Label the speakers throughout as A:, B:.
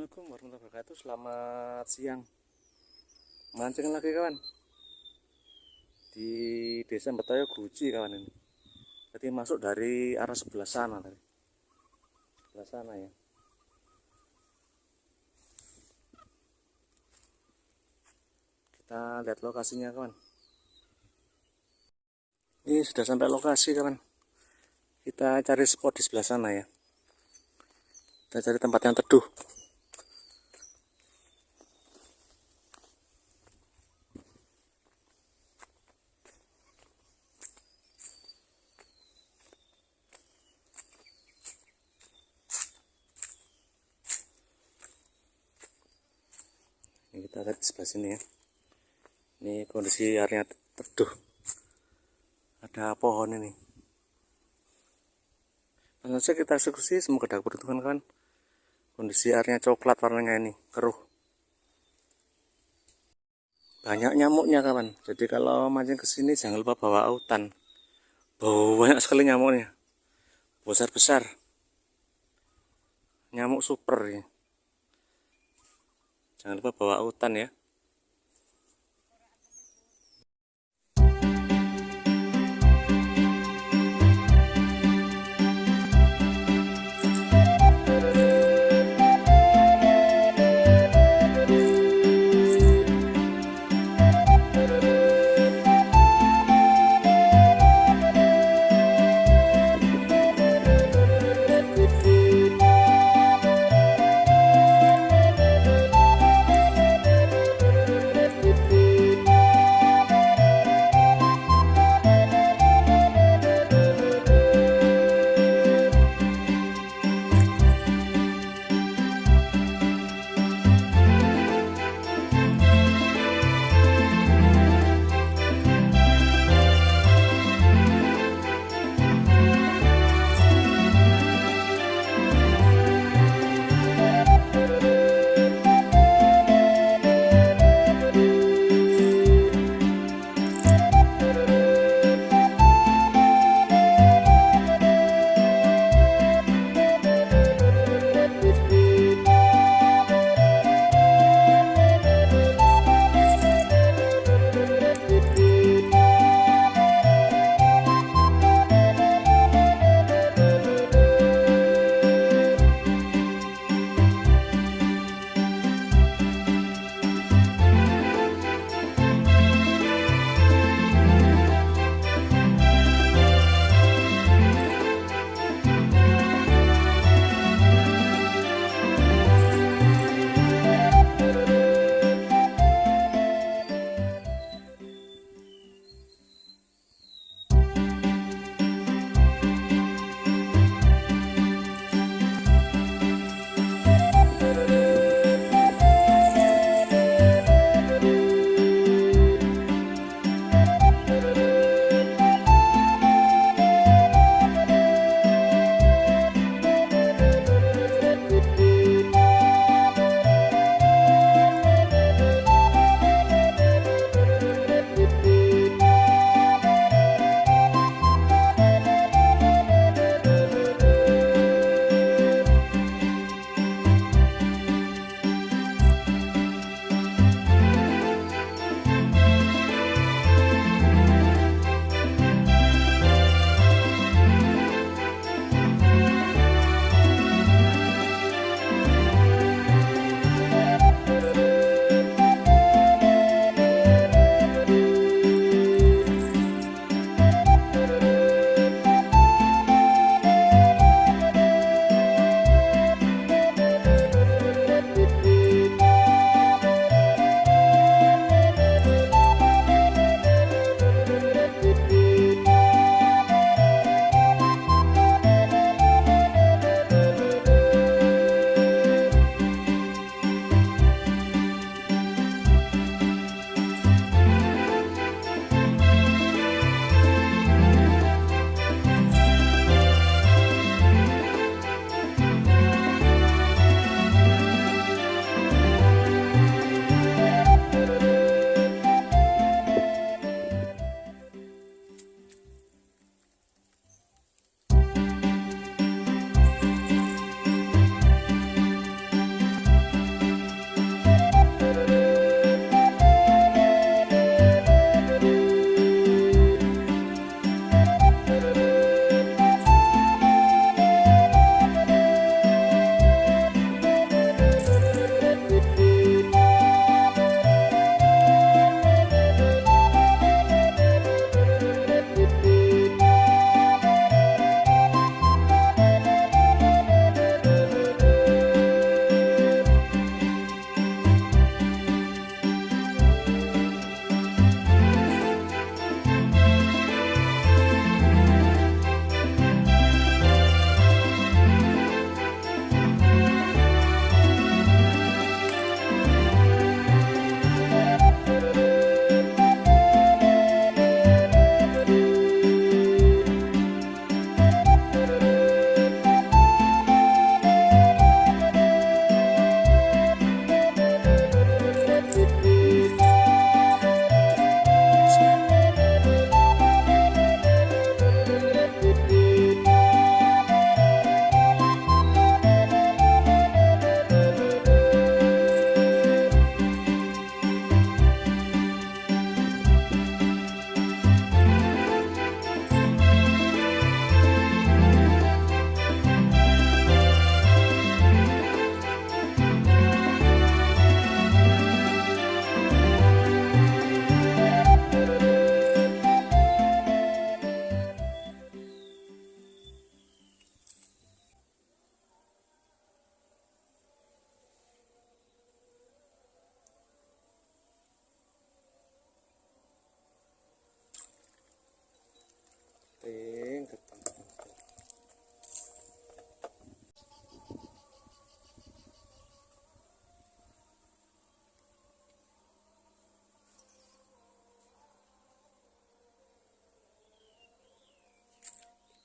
A: Assalamualaikum warahmatullahi wabarakatuh. Selamat siang. Mancing lagi kawan. Di desa Betayo Guji kawan ini. Jadi masuk dari arah sebelah sana tadi. Sebelah sana ya. Kita lihat lokasinya kawan. Ini sudah sampai lokasi kawan. Kita cari spot di sebelah sana ya. Kita cari tempat yang teduh. Ini kita lihat di sebelah sini ya. Ini kondisi areanya teduh. Ada pohon ini. Langsung saja kita eksekusi, semoga dapat peruntungan kawan. Kondisi airnya coklat warnanya ini, keruh. Banyak nyamuknya kawan. Jadi kalau mancing ke sini jangan lupa bawa autan. Banyak sekali nyamuknya. Besar-besar. Nyamuk super ya. Jangan lupa bawa autan ya.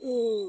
A: Uh.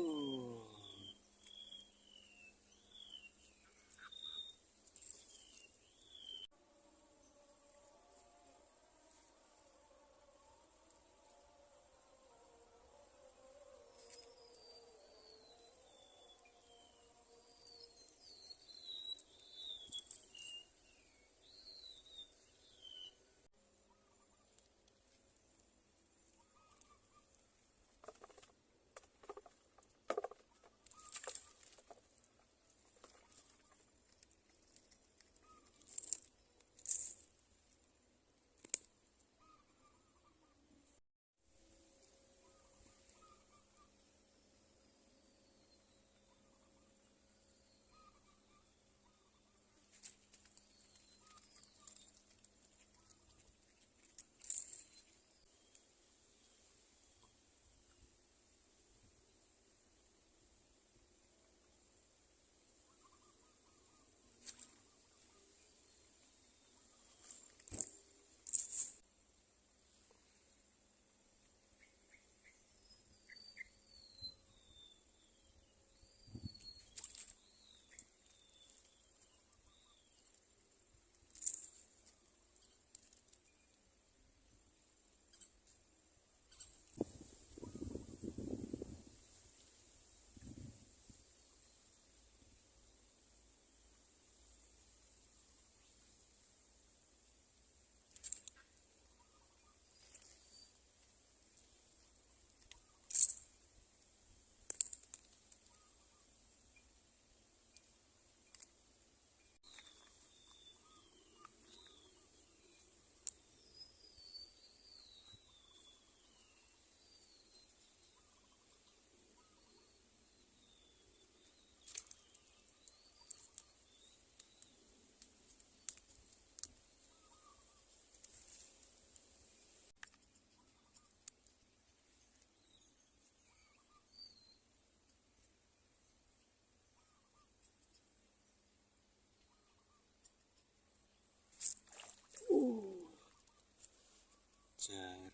A: Jar.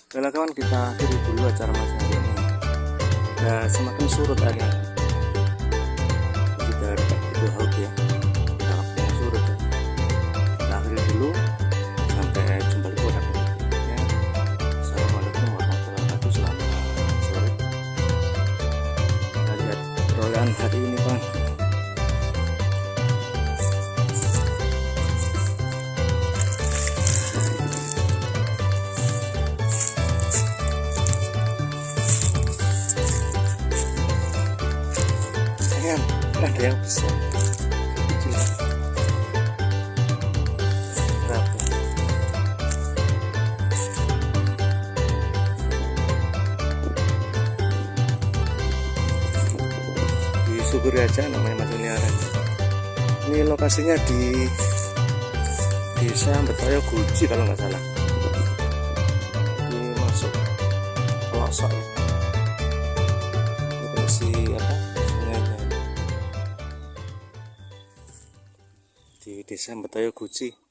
A: Oke kawan, kita akhiri dulu acara mancing hari ini. Ya semakin surut airnya. Kita dekat itu laut ya. Waktunya surut ya. Kita akhiri dulu. Sampai jumpa di pada berikutnya. Assalamualaikum warahmatullahi wabarakatuh. Selamat sore. Kita lihat perolehan hari ini kawan. Ada yang besar kecil berapa disyukuri aja namanya mancing liaran. Ini lokasinya di Desa Betayo Guji kalau nggak salah. Ini masuk pelosok ya. di desa Betayo Guci.